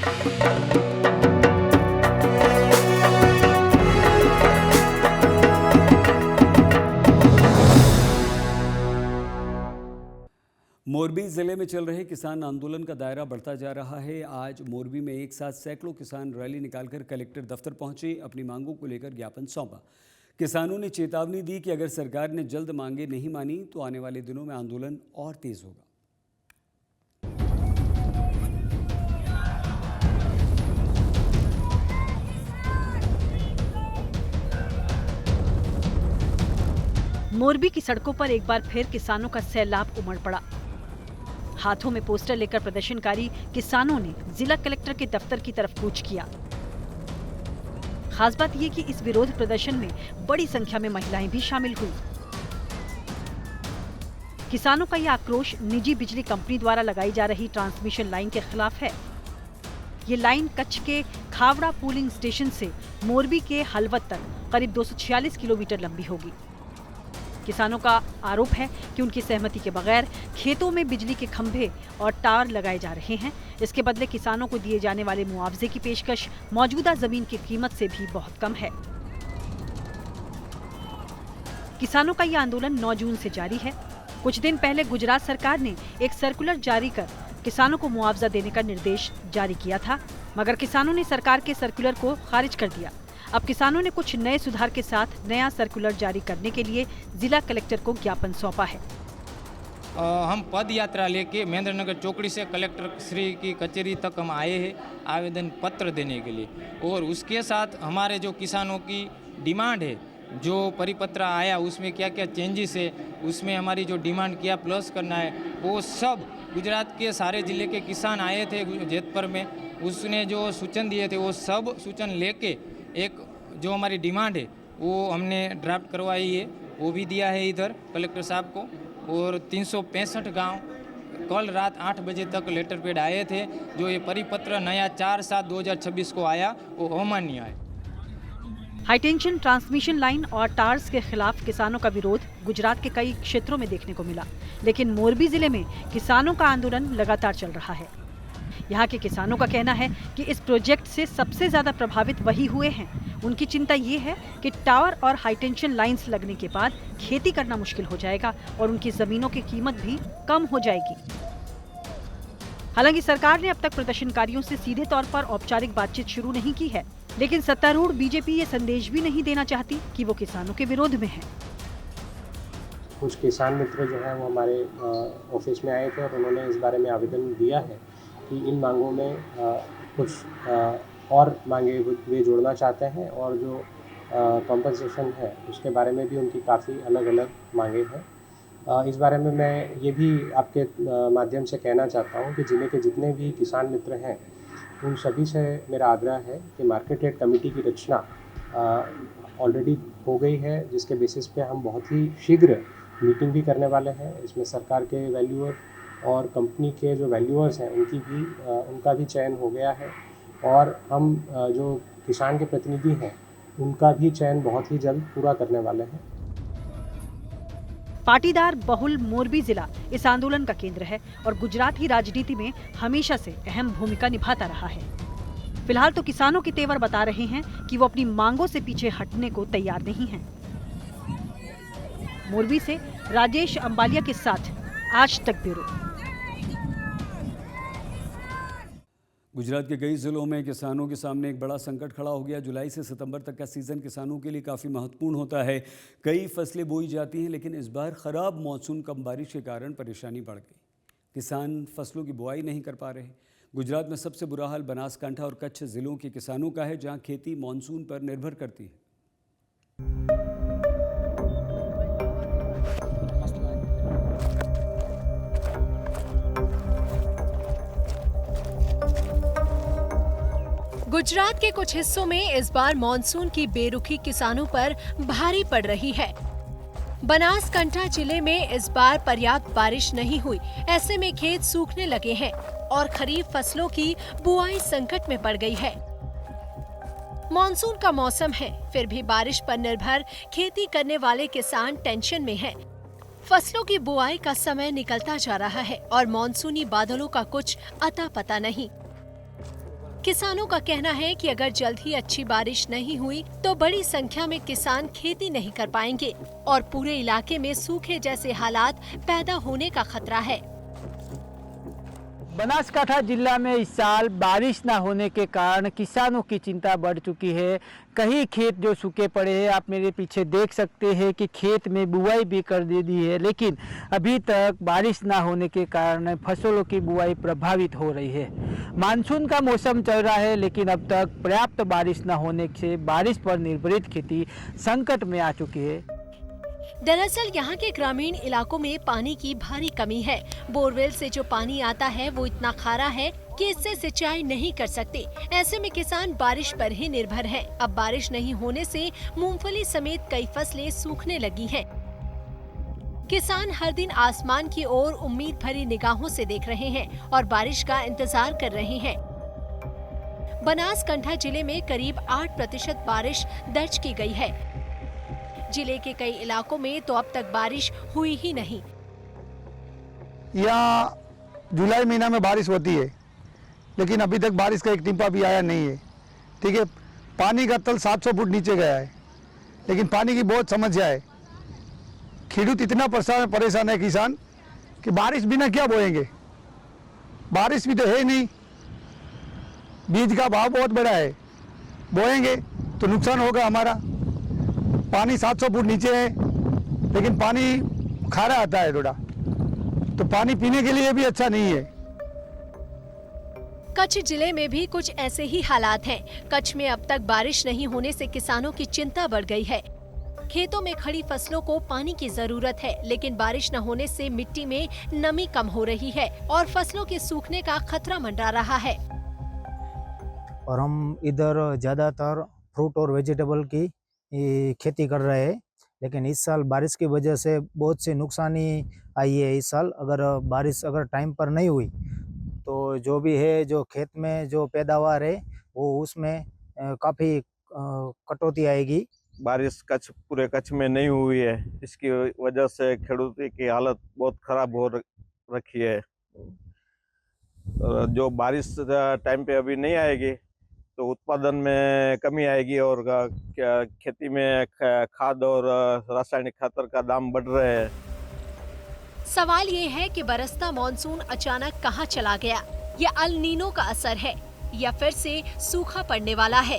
मोरबी जिले में चल रहे किसान आंदोलन का दायरा बढ़ता जा रहा है। आज मोरबी में एक साथ सैकड़ों किसान रैली निकालकर कलेक्टर दफ्तर पहुंचे, अपनी मांगों को लेकर ज्ञापन सौंपा। किसानों ने चेतावनी दी कि अगर सरकार ने जल्द मांगे नहीं मानी तो आने वाले दिनों में आंदोलन और तेज होगा। मोरबी की सड़कों पर एक बार फिर किसानों का सैलाब उमड़ पड़ा। हाथों में पोस्टर लेकर प्रदर्शनकारी किसानों ने जिला कलेक्टर के दफ्तर की तरफ कूच किया। खास बात ये कि इस विरोध प्रदर्शन में बड़ी संख्या में महिलाएं भी शामिल हुई। किसानों का यह आक्रोश निजी बिजली कंपनी द्वारा लगाई जा रही ट्रांसमिशन लाइन के खिलाफ है। ये लाइन कच्छ के खावड़ा पूलिंग स्टेशन से मोरबी के हलवत तक करीब 246 किलोमीटर लंबी होगी। किसानों का आरोप है कि उनकी सहमति के बगैर खेतों में बिजली के खंभे और टावर लगाए जा रहे हैं। इसके बदले किसानों को दिए जाने वाले मुआवजे की पेशकश मौजूदा जमीन की कीमत से भी बहुत कम है। किसानों का यह आंदोलन 9 जून से जारी है। कुछ दिन पहले गुजरात सरकार ने एक सर्कुलर जारी कर किसानों को मुआवजा देने का निर्देश जारी किया था, मगर किसानों ने सरकार के सर्कुलर को खारिज कर दिया। अब किसानों ने कुछ नए सुधार के साथ नया सर्कुलर जारी करने के लिए जिला कलेक्टर को ज्ञापन सौंपा है। हम पद यात्रा लेके महेंद्रनगर चौकड़ी से कलेक्टर श्री की कचहरी तक हम आए हैं आवेदन पत्र देने के लिए, और उसके साथ हमारे जो किसानों की डिमांड है, जो परिपत्र आया उसमें क्या क्या चेंजेस है, उसमें हमारी जो डिमांड क्या प्लस करना है, वो सब गुजरात के सारे जिले के किसान आए थे जेतपुर में। उसने जो सूचन दिए थे वो सब सूचन लेके एक जो हमारी डिमांड है वो हमने ड्राफ्ट करवाई है, वो भी दिया है इधर कलेक्टर साहब को। और 365 गांव कल रात 8 बजे तक लेटर पैड आए थे। जो ये परिपत्र नया 4/7/2026 को आया वो अमान्य है। हाईटेंशन ट्रांसमिशन लाइन और टावर्स के खिलाफ किसानों का विरोध गुजरात के कई क्षेत्रों में देखने को मिला, लेकिन मोरबी जिले में किसानों का आंदोलन लगातार चल रहा है। यहाँ के किसानों का कहना है कि इस प्रोजेक्ट से सबसे ज्यादा प्रभावित वही हुए हैं। उनकी चिंता ये है कि टावर और हाईटेंशन लाइंस लगने के बाद खेती करना मुश्किल हो जाएगा और उनकी जमीनों की कीमत भी कम हो जाएगी। हालांकि सरकार ने अब तक प्रदर्शनकारियों से सीधे तौर पर औपचारिक बातचीत शुरू नहीं की है, लेकिन सत्तारूढ़ बीजेपी ये संदेश भी नहीं देना चाहती कि वो किसानों के विरोध में है। कुछ किसान मित्र जो है वो हमारे ऑफिस में आए थे और उन्होंने इस बारे में आवेदन दिया है कि इन मांगों में कुछ और मांगे वे जोड़ना चाहते हैं, और जो कॉम्पनसेशन है उसके बारे में भी उनकी काफ़ी अलग अलग मांगे हैं। इस बारे में मैं ये भी आपके माध्यम से कहना चाहता हूँ कि ज़िले के जितने भी किसान मित्र हैं उन सभी से मेरा आग्रह है कि मार्केट रेट कमेटी की रचना ऑलरेडी हो गई है, जिसके बेसिस पे हम बहुत ही शीघ्र मीटिंग भी करने वाले हैं। इसमें सरकार के वैल्यूअर और कंपनी के जो वैल्यूअर्स हैं उनका भी चयन हो गया है, और हम जो किसान के प्रतिनिधि हैं उनका भी चयन बहुत ही जल्द पूरा करने वाले हैं। पाटीदार बहुल मोरबी जिला इस आंदोलन का केंद्र है और गुजरात की राजनीति में हमेशा से अहम भूमिका निभाता रहा है। फिलहाल तो किसानों के तेवर बता रहे हैं कि वो अपनी मांगों से पीछे हटने को तैयार नहीं हैं। मोरबी से राजेश अंबालिया के साथ आज तक ब्यूरो। गुजरात के कई जिलों में किसानों के सामने एक बड़ा संकट खड़ा हो गया। जुलाई से सितंबर तक का सीज़न किसानों के लिए काफ़ी महत्वपूर्ण होता है। कई फसलें बोई जाती हैं, लेकिन इस बार ख़राब मॉनसून कम बारिश के कारण परेशानी बढ़ गई। किसान फसलों की बुआई नहीं कर पा रहे। गुजरात में सबसे बुरा हाल बनासकांठा और कच्छ ज़िलों के किसानों का है, जहाँ खेती मॉनसून पर निर्भर करती है। गुजरात के कुछ हिस्सों में इस बार मॉनसून की बेरुखी किसानों पर भारी पड़ रही है। बनासकांठा जिले में इस बार पर्याप्त बारिश नहीं हुई, ऐसे में खेत सूखने लगे हैं और खरीफ फसलों की बुआई संकट में पड़ गई है। मॉनसून का मौसम है, फिर भी बारिश पर निर्भर खेती करने वाले किसान टेंशन में हैं। फसलों की बुआई का समय निकलता जा रहा है और मॉनसूनी बादलों का कुछ अता पता नहीं। किसानों का कहना है कि अगर जल्द ही अच्छी बारिश नहीं हुई तो बड़ी संख्या में किसान खेती नहीं कर पाएंगे और पूरे इलाके में सूखे जैसे हालात पैदा होने का खतरा है। बनासकांठा जिला में इस साल बारिश न होने के कारण किसानों की चिंता बढ़ चुकी है। कई खेत जो सूखे पड़े हैं, आप मेरे पीछे देख सकते हैं कि खेत में बुआई भी कर दे दी है, लेकिन अभी तक बारिश न होने के कारण फसलों की बुआई प्रभावित हो रही है। मानसून का मौसम चल रहा है, लेकिन अब तक पर्याप्त बारिश न होने से बारिश पर निर्भरित खेती संकट में आ चुकी है। दरअसल यहाँ के ग्रामीण इलाकों में पानी की भारी कमी है। बोरवेल से जो पानी आता है वो इतना खारा है कि इससे सिंचाई नहीं कर सकते। ऐसे में किसान बारिश पर ही निर्भर है। अब बारिश नहीं होने से मूंगफली समेत कई फसलें सूखने लगी हैं। किसान हर दिन आसमान की ओर उम्मीद भरी निगाहों से देख रहे हैं और बारिश का इंतजार कर रहे हैं। बनासकांठा जिले में करीब 8% बारिश दर्ज की गई है। जिले के कई इलाकों में तो अब तक बारिश हुई ही नहीं। यहाँ जुलाई महीना में बारिश होती है, लेकिन अभी तक बारिश का एक टिंपा भी आया नहीं है। ठीक है, पानी का तल 700 फुट नीचे गया है, लेकिन पानी की बहुत समस्या है। खेडूत इतना परेशान है किसान कि बारिश बिना क्या बोएंगे। बारिश भी तो है नहीं, बीज का भाव बहुत बड़ा है, बोएंगे तो नुकसान होगा हमारा। पानी 700 फुट नीचे है, लेकिन पानी खारा आता है थोड़ा, तो पानी पीने के लिए भी अच्छा नहीं है। कच्छ जिले में भी कुछ ऐसे ही हालात हैं। कच्छ में अब तक बारिश नहीं होने से किसानों की चिंता बढ़ गई है। खेतों में खड़ी फसलों को पानी की जरूरत है, लेकिन बारिश न होने से मिट्टी में नमी कम हो रही है और फसलों के सूखने का खतरा मंडरा रहा है। और हम इधर ज़्यादातर फ्रूट और वेजिटेबल की खेती कर रहे हैं, लेकिन इस साल बारिश की वजह से बहुत सी नुकसानी आई है। इस साल अगर बारिश टाइम पर नहीं हुई तो जो भी है, जो खेत में जो पैदावार है वो उसमें काफ़ी कटौती आएगी। बारिश पूरे कच्छ में नहीं हुई है, इसकी वजह से खेडूत की हालत बहुत खराब हो रखी है। जो बारिश टाइम पे अभी नहीं आएगी तो उत्पादन में कमी आएगी और खेती में खाद और रासायनिक खातर का दाम बढ़ रहे हैं। सवाल ये है कि बरसता मॉनसून अचानक कहां चला गया। ये अल नीनो का असर है या फिर से सूखा पड़ने वाला है।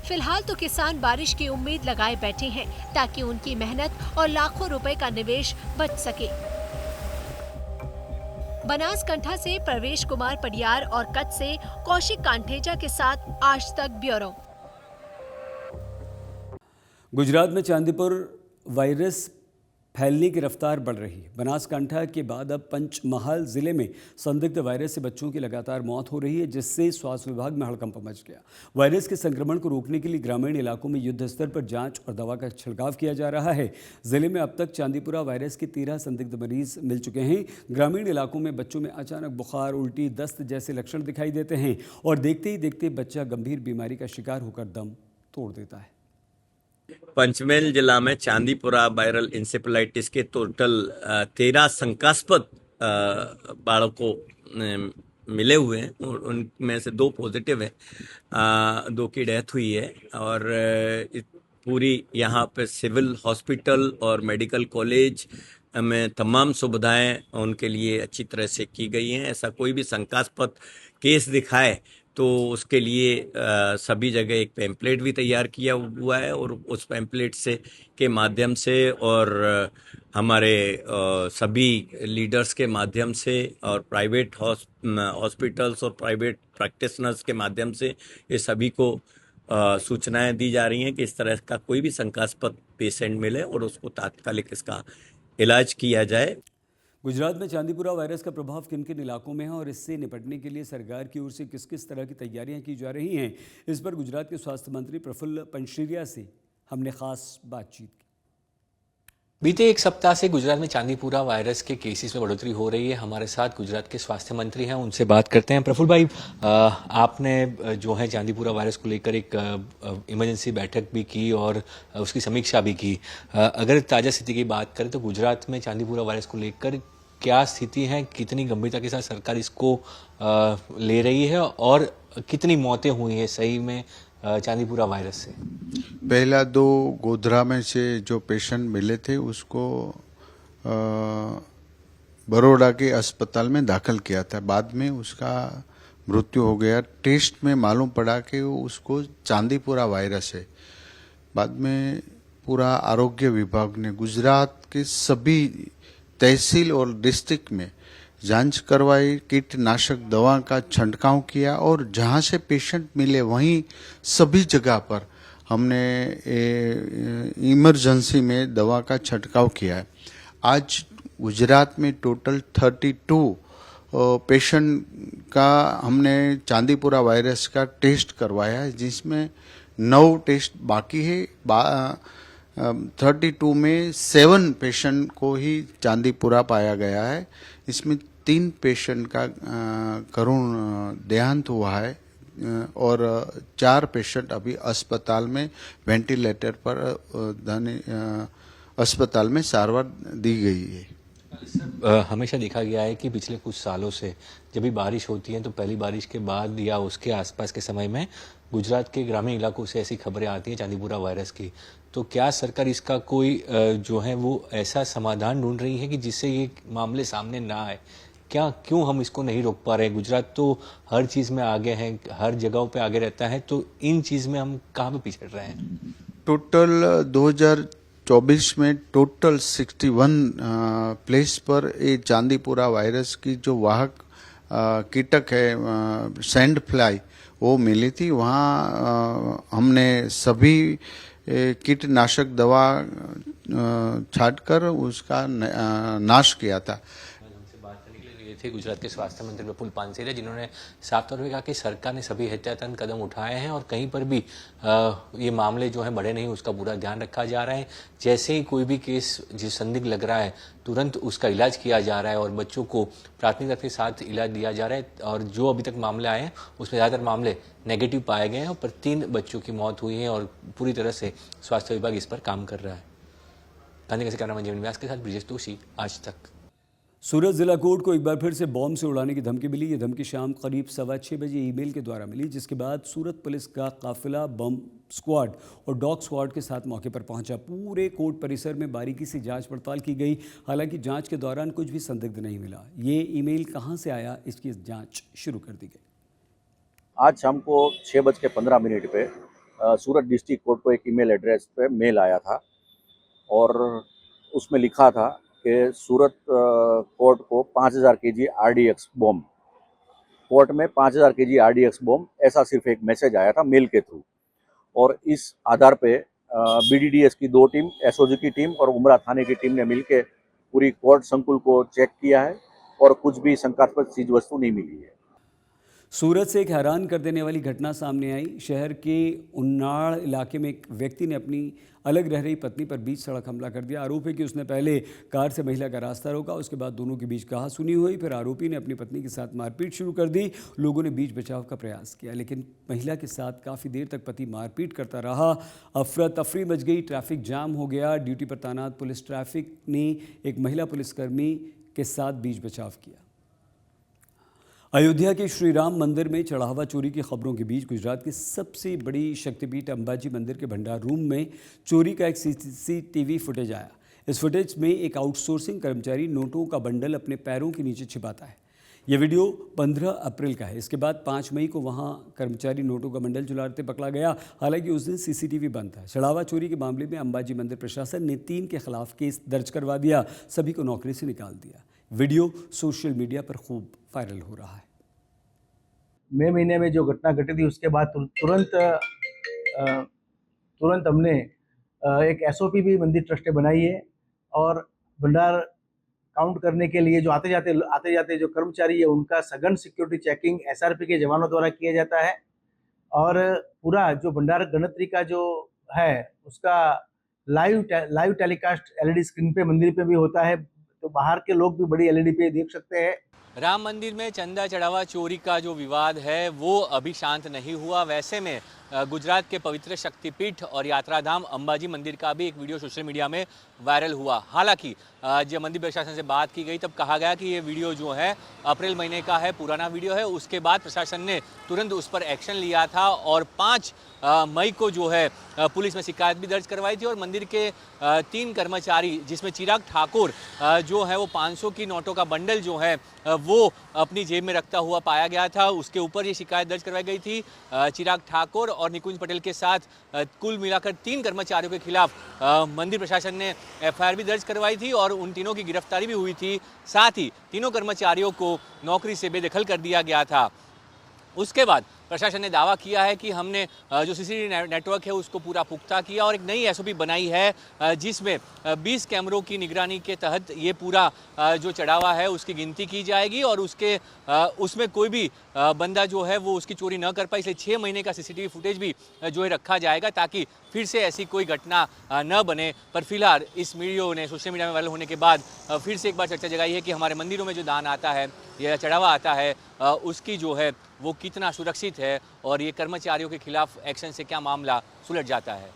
फिलहाल तो किसान बारिश की उम्मीद लगाए बैठे हैं ताकि उनकी मेहनत और लाखों रुपए का निवेश बच सके। बनासकांठा से प्रवेश कुमार पडियार और कच्छ से कौशिक कांठेजा के साथ आज तक ब्यूरो। गुजरात में चांदीपुर वायरस फैलने की रफ्तार बढ़ रही है। बनासकांठा के बाद अब पंचमहाल जिले में संदिग्ध वायरस से बच्चों की लगातार मौत हो रही है, जिससे स्वास्थ्य विभाग में हड़कंप मच गया। वायरस के संक्रमण को रोकने के लिए ग्रामीण इलाकों में युद्ध स्तर पर जांच और दवा का छिड़काव किया जा रहा है। जिले में अब तक चांदीपुरा वायरस के 13 संदिग्ध मरीज मिल चुके हैं। ग्रामीण इलाकों में बच्चों में अचानक बुखार, उल्टी, दस्त जैसे लक्षण दिखाई देते हैं और देखते ही देखते बच्चा गंभीर बीमारी का शिकार होकर दम तोड़ देता है। पंचमहल जिला में चांदीपुरा वायरल इंसेफेलाइटिस के टोटल 13 शंकास्पद बालकों मिले हुए हैं और उनमें से 2 पॉजिटिव हैं, 2 की डेथ हुई है। और पूरी यहाँ पे सिविल हॉस्पिटल और मेडिकल कॉलेज में तमाम सुविधाएं उनके लिए अच्छी तरह से की गई हैं। ऐसा कोई भी शंकास्पद केस दिखाए तो उसके लिए सभी जगह एक पैम्पलेट भी तैयार किया हुआ है और उस पैम्पलेट से के माध्यम से और हमारे सभी लीडर्स के माध्यम से और प्राइवेट हॉस्पिटल्स और प्राइवेट प्रैक्टिशनर्स के माध्यम से ये सभी को सूचनाएं दी जा रही हैं कि इस तरह का कोई भी शंकास्पद पेशेंट मिले और उसको तात्कालिक इसका इलाज किया जाए। गुजरात में चांदीपुरा वायरस का प्रभाव किन किन इलाकों में है और इससे निपटने के लिए सरकार की ओर से किस किस तरह की तैयारियां की जा रही हैं, इस पर गुजरात के स्वास्थ्य मंत्री प्रफुल्ल पंशेरिया से हमने खास बातचीत की। बीते एक सप्ताह से गुजरात में चांदीपुरा वायरस के केसेस में बढ़ोतरी हो रही है। हमारे साथ गुजरात के स्वास्थ्य मंत्री हैं, उनसे बात करते हैं। प्रफुल्ल भाई, आपने जो है चांदीपुरा वायरस को लेकर एक इमरजेंसी बैठक भी की और उसकी समीक्षा भी की। अगर ताज़ा स्थिति की बात करें तो गुजरात में चांदीपुरा वायरस को लेकर क्या स्थिति है, कितनी गंभीरता के साथ सरकार इसको ले रही है और कितनी मौतें हुई हैं सही में चांदीपुरा वायरस से? पहला 2 गोधरा में से जो पेशेंट मिले थे उसको बड़ौदा के अस्पताल में दाखिल किया था। बाद में उसका मृत्यु हो गया। टेस्ट में मालूम पड़ा कि उसको चांदीपुरा वायरस है। बाद में पूरा आरोग्य विभाग ने गुजरात के सभी तहसील और डिस्ट्रिक्ट में जांच करवाई, कीटनाशक दवा का छिड़काव किया और जहां से पेशेंट मिले वहीं सभी जगह पर हमने इमरजेंसी में दवा का छिड़काव किया है। आज गुजरात में टोटल 32 पेशेंट का हमने चांदीपुरा वायरस का टेस्ट करवाया है, जिसमें 9 टेस्ट बाकी है। 32 में 7 पेशेंट को ही चांदीपुरा पाया गया है। इसमें 3 पेशेंट का करुण देहांत हुआ है और 4 पेशेंट अभी अस्पताल में वेंटिलेटर पर अस्पताल में सारवार दी गई है। हमेशा देखा गया है कि पिछले कुछ सालों से जब भी बारिश होती है तो पहली बारिश के बाद या उसके आसपास के समय में गुजरात के ग्रामीण इलाकों से ऐसी खबरें आती हैं चांदीपुरा वायरस की। तो क्या सरकार इसका कोई जो है वो ऐसा समाधान ढूंढ रही है कि जिससे ये मामले सामने ना आए? क्यों हम इसको नहीं रोक पा रहे? गुजरात तो हर चीज़ में आगे है, हर जगहों पे आगे रहता है, तो इन चीज़ में हम कहाँ पे पिछड़ रहे हैं? टोटल 2024 में टोटल 61 प्लेस पर ये चांदीपुरा वायरस की जो वाहक कीटक है सैंड फ्लाई वो मिली थी। वहाँ हमने सभी कीटनाशक दवा छांटकर उसका नाश किया था। थे गुजरात के स्वास्थ्य मंत्री प्रफुल्ल पानसेरिया, जिन्होंने साफ तौर पर कहा कि सरकार ने सभी एहतियातन कदम उठाए हैं और कहीं पर भी ये मामले जो हैं बढ़े नहीं, उसका पूरा ध्यान रखा जा रहा है। जैसे ही कोई भी केस जिस संदिग्ध लग रहा है तुरंत उसका इलाज किया जा रहा है और बच्चों को प्राथमिकता के साथ इलाज दिया जा रहा है। और जो अभी तक मामले आए हैं उसमें ज़्यादातर मामले नेगेटिव पाए गए हैं और 3 बच्चों की मौत हुई है और पूरी तरह से स्वास्थ्य विभाग इस पर काम कर रहा है। गांधी से कैमरामैन जीवन व्यास के साथ ब्रिजेश दोषी, आज तक। सूरत जिला कोर्ट को एक बार फिर से बॉम्ब से उड़ाने की धमकी मिली। ये धमकी शाम करीब 6:15 बजे ईमेल के द्वारा मिली, जिसके बाद सूरत पुलिस का काफिला बम स्क्वाड और डॉग स्क्वाड के साथ मौके पर पहुंचा। पूरे कोर्ट परिसर में बारीकी से जांच पड़ताल की गई। हालांकि जांच के दौरान कुछ भी संदिग्ध नहीं मिला। ये ईमेल कहां से आया, इसकी जांच शुरू कर दी गई। आज शाम को 6:15 पे सूरत डिस्ट्रिक्ट कोर्ट को एक ईमेल एड्रेस पे मेल आया था और उसमें लिखा था कि सूरत कोर्ट को 5000 केजी RDX बॉम्ब, कोर्ट में 5000 केजी RDX बॉम्ब, ऐसा सिर्फ एक मैसेज आया था मेल के थ्रू। और इस आधार पे BDDS की 2 टीम, SOG की टीम और उमरा थाने की टीम ने मिलकर पूरी कोर्ट संकुल को चेक किया है और कुछ भी शंकास्पद चीज वस्तु नहीं मिली है। सूरत से एक हैरान कर देने वाली घटना सामने आई। शहर के उन्नाड़ इलाके में एक व्यक्ति ने अपनी अलग रह रही पत्नी पर बीच सड़क हमला कर दिया। आरोप है कि उसने पहले कार से महिला का रास्ता रोका, उसके बाद दोनों के बीच कहासुनी हुई। फिर आरोपी ने अपनी पत्नी के साथ मारपीट शुरू कर दी। लोगों ने बीच बचाव का प्रयास किया, लेकिन महिला के साथ काफ़ी देर तक पति मारपीट करता रहा। अफरा तफरी मच गई, ट्रैफिक जाम हो गया। ड्यूटी पर तैनात पुलिस ट्रैफिक ने एक महिला पुलिसकर्मी के साथ बीच बचाव किया। अयोध्या के श्री राम मंदिर में चढ़ावा चोरी की खबरों के बीच गुजरात की सबसे बड़ी शक्तिपीठ अंबाजी मंदिर के भंडार रूम में चोरी का एक CCTV फुटेज आया। इस फुटेज में एक आउटसोर्सिंग कर्मचारी नोटों का बंडल अपने पैरों के नीचे छिपाता है। यह वीडियो 15 अप्रैल का है। इसके बाद 5 मई को वहां कर्मचारी नोटों का बंडल झुलाते पकड़ा गया। हालांकि उस दिन CCTV बंद था। चढ़ावा चोरी के मामले में अंबाजी मंदिर प्रशासन ने 3 के खिलाफ केस दर्ज करवा दिया, सभी को नौकरी से निकाल दिया। वीडियो सोशल मीडिया पर खूब वायरल हो रहा है। मई महीने में जो घटना घटी थी उसके बाद तुरंत हमने एक SOP भी मंदिर ट्रस्ट ने बनाई है और भंडार काउंट करने के लिए जो आते जाते जो कर्मचारी है उनका सघन सिक्योरिटी चेकिंग SRP के जवानों द्वारा किया जाता है। और पूरा जो भंडार गणतरी का जो है उसका लाइव टेलीकास्ट LED स्क्रीन पे मंदिर पे भी होता है, तो बाहर के लोग भी बड़ी LED पे देख सकते हैं। राम मंदिर में चंदा चढ़ावा चोरी का जो विवाद है वो अभी शांत नहीं हुआ। वैसे में गुजरात के पवित्र शक्तिपीठ और यात्राधाम अंबाजी मंदिर का भी एक वीडियो सोशल मीडिया में वायरल हुआ। हालांकि जब मंदिर प्रशासन से बात की गई तब कहा गया कि ये वीडियो जो है अप्रैल महीने का है, पुराना वीडियो है। उसके बाद प्रशासन ने तुरंत उस पर एक्शन लिया था और 5 मई को जो है पुलिस में शिकायत भी दर्ज करवाई थी और मंदिर के 3 कर्मचारी जिसमें चिराग ठाकुर जो है वो 500 की नोटों का बंडल जो है वो अपनी जेब में रखता हुआ पाया गया था। उसके ऊपर ये शिकायत दर्ज करवाई गई थी। चिराग ठाकुर और निकुंज पटेल के साथ कुल मिलाकर 3 कर्मचारियों के खिलाफ मंदिर प्रशासन ने एफआईआर भी दर्ज करवाई थी और उन तीनों की गिरफ्तारी भी हुई थी। साथ ही तीनों कर्मचारियों को नौकरी से बेदखल कर दिया गया था। उसके बाद प्रशासन ने दावा किया है कि हमने जो सीसीटीवी नेटवर्क है उसको पूरा पुख्ता किया और एक नई एसओपी बनाई है जिसमें 20 कैमरों की निगरानी के तहत ये पूरा जो चढ़ावा है उसकी गिनती की जाएगी और उसमें कोई भी बंदा जो है वो उसकी चोरी न कर पाए, इसलिए 6 महीने का सीसीटीवी फुटेज भी जो है रखा जाएगा ताकि फिर से ऐसी कोई घटना न बने। पर फिलहाल इस वीडियो ने सोशल मीडिया में वायरल होने के बाद फिर से एक बार चर्चा जगाई है कि हमारे मंदिरों में जो दान आता है या चढ़ावा आता है उसकी जो है वो कितना सुरक्षित है और ये कर्मचारियों के खिलाफ एक्शन से क्या मामला सुलझ जाता है।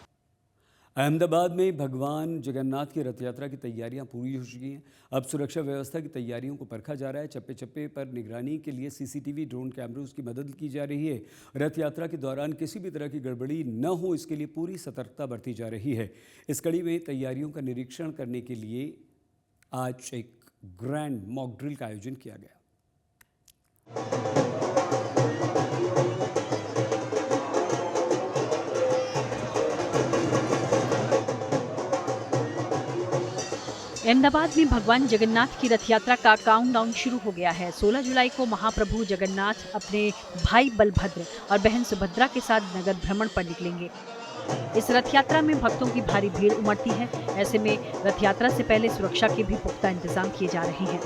अहमदाबाद में भगवान जगन्नाथ की रथ यात्रा की तैयारियां पूरी हो चुकी हैं। अब सुरक्षा व्यवस्था की तैयारियों को परखा जा रहा है। चप्पे चप्पे पर निगरानी के लिए सीसीटीवी, ड्रोन कैमरों की मदद की जा रही है। रथ यात्रा के दौरान किसी भी तरह की गड़बड़ी न हो इसके लिए पूरी सतर्कता बरती जा रही है। इस कड़ी में तैयारियों का निरीक्षण करने के लिए आज एक ग्रैंड मॉक ड्रिल का आयोजन किया गया। अहमदाबाद में भगवान जगन्नाथ की रथ यात्रा का काउंटडाउन शुरू हो गया है। 16 जुलाई को महाप्रभु जगन्नाथ अपने भाई बलभद्र और बहन सुभद्रा के साथ नगर भ्रमण पर निकलेंगे। इस रथ यात्रा में भक्तों की भारी भीड़ उमड़ती है। ऐसे में रथ यात्रा से पहले सुरक्षा के भी पुख्ता इंतजाम किए जा रहे हैं।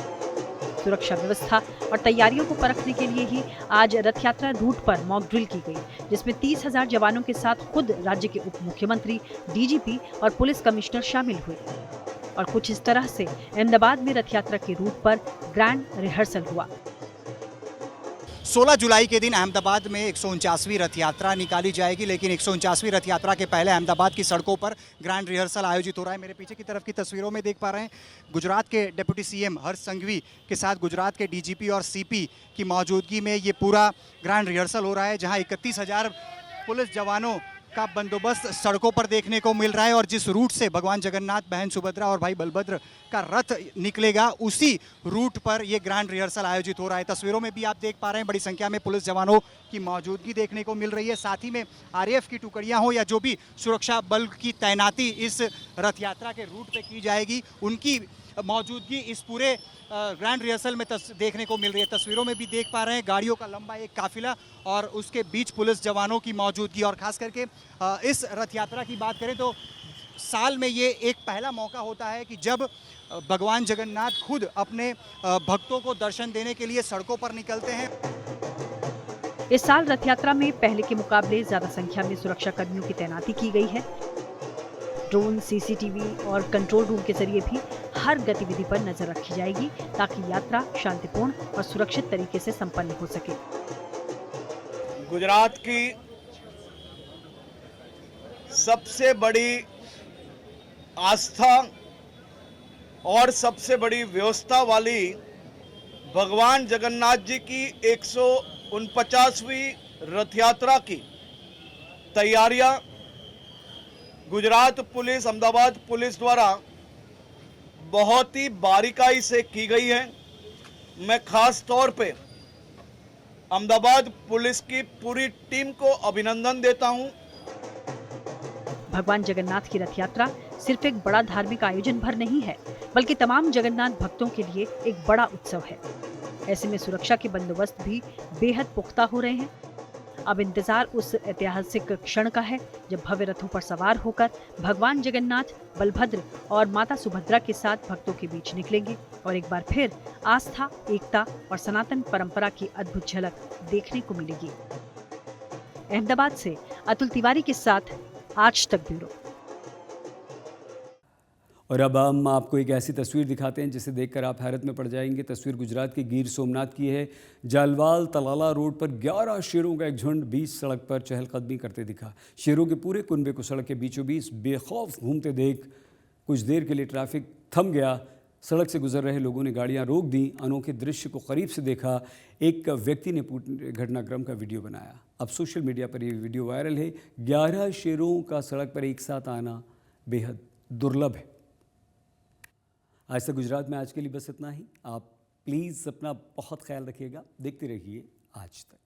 सुरक्षा व्यवस्था और तैयारियों को परखने के लिए ही आज रथ यात्रा रूट पर मॉक ड्रिल की गई, जिसमें 30,000 जवानों के साथ खुद राज्य के उप मुख्यमंत्री, डीजीपी और पुलिस कमिश्नर शामिल हुए। और कुछ इस तरह से अहमदाबाद में रथ यात्रा के रूट पर ग्रैंड रिहर्सल हुआ। 16 जुलाई के दिन अहमदाबाद में 149वीं रथ यात्रा निकाली जाएगी, लेकिन 149वीं रथ यात्रा के पहले अहमदाबाद की सड़कों पर ग्रैंड रिहर्सल आयोजित हो रहा है। मेरे पीछे की तरफ की तस्वीरों में देख पा रहे हैं गुजरात के डिप्टी सीएम हर्ष संघवी के साथ गुजरात के डीजीपी और सीपी की मौजूदगी में ये पूरा ग्रैंड रिहर्सल हो रहा है, जहां 31,000 पुलिस जवानों का बंदोबस्त सड़कों पर देखने को मिल रहा है। और जिस रूट से भगवान जगन्नाथ, बहन सुभद्रा और भाई बलभद्र का रथ निकलेगा उसी रूट पर ये ग्रैंड रिहर्सल आयोजित हो रहा है। तस्वीरों में भी आप देख पा रहे हैं बड़ी संख्या में पुलिस जवानों की मौजूदगी देखने को मिल रही है। साथ ही में आरएएफ की टुकड़ियां हो या जो भी सुरक्षा बल की तैनाती इस रथ यात्रा के रूट पे की जाएगी, उनकी मौजूदगी इस पूरे ग्रैंड रिहर्सल में देखने को मिल रही है। तस्वीरों में भी देख पा रहे हैं गाड़ियों का लंबा एक काफिला और उसके बीच पुलिस जवानों की मौजूदगी। और खास करके इस रथ यात्रा की बात करें तो साल में ये एक पहला मौका होता है कि जब भगवान जगन्नाथ खुद अपने भक्तों को दर्शन देने के लिए सड़कों पर निकलते हैं। इस साल रथ यात्रा में पहले के मुकाबले ज्यादा संख्या में सुरक्षा कर्मियों की तैनाती की गई है। ड्रोन, सीसीटीवी और कंट्रोल रूम के जरिए भी हर गतिविधि पर नजर रखी जाएगी ताकि यात्रा शांतिपूर्ण और सुरक्षित तरीके से संपन्न हो सके। गुजरात की सबसे बड़ी आस्था और सबसे बड़ी व्यवस्था वाली भगवान जगन्नाथ जी की 149वीं रथ यात्रा की तैयारियां गुजरात पुलिस, अहमदाबाद पुलिस द्वारा बहुत ही बारीकाई से की गई है। मैं खास तौर पे अहमदाबाद पुलिस की पूरी टीम को अभिनंदन देता हूं। भगवान जगन्नाथ की रथ यात्रा सिर्फ एक बड़ा धार्मिक आयोजन भर नहीं है, बल्कि तमाम जगन्नाथ भक्तों के लिए एक बड़ा उत्सव है। ऐसे में सुरक्षा के बंदोबस्त भी बेहद पुख्ता हो रहे हैं। अब इंतजार उस ऐतिहासिक क्षण का है जब भव्य रथों पर सवार होकर भगवान जगन्नाथ, बलभद्र और माता सुभद्रा के साथ भक्तों के बीच निकलेंगे और एक बार फिर आस्था, एकता और सनातन परंपरा की अद्भुत झलक देखने को मिलेगी। अहमदाबाद से अतुल तिवारी के साथ आज तक ब्यूरो। और अब हम आपको एक ऐसी तस्वीर दिखाते हैं जिसे देखकर आप हैरत में पड़ जाएंगे। तस्वीर गुजरात के गिर सोमनाथ की है। जालवाल तलाला रोड पर 11 शेरों का एक झुंड बीच सड़क पर चहलकदमी करते दिखा। शेरों के पूरे कुनबे को सड़क के बीचों बीच बेखौफ घूमते देख कुछ देर के लिए ट्रैफिक थम गया। सड़क से गुजर रहे लोगों ने गाड़ियां रोक दी। अनोखे दृश्य को करीब से देखा। एक व्यक्ति ने घटनाक्रम का वीडियो बनाया। अब सोशल मीडिया पर यह वीडियो वायरल है। 11 शेरों का सड़क पर एक साथ आना बेहद दुर्लभ है। आज तक गुजरात में आज के लिए बस इतना ही। आप प्लीज़ अपना बहुत ख्याल रखिएगा। देखते रहिए आज तक।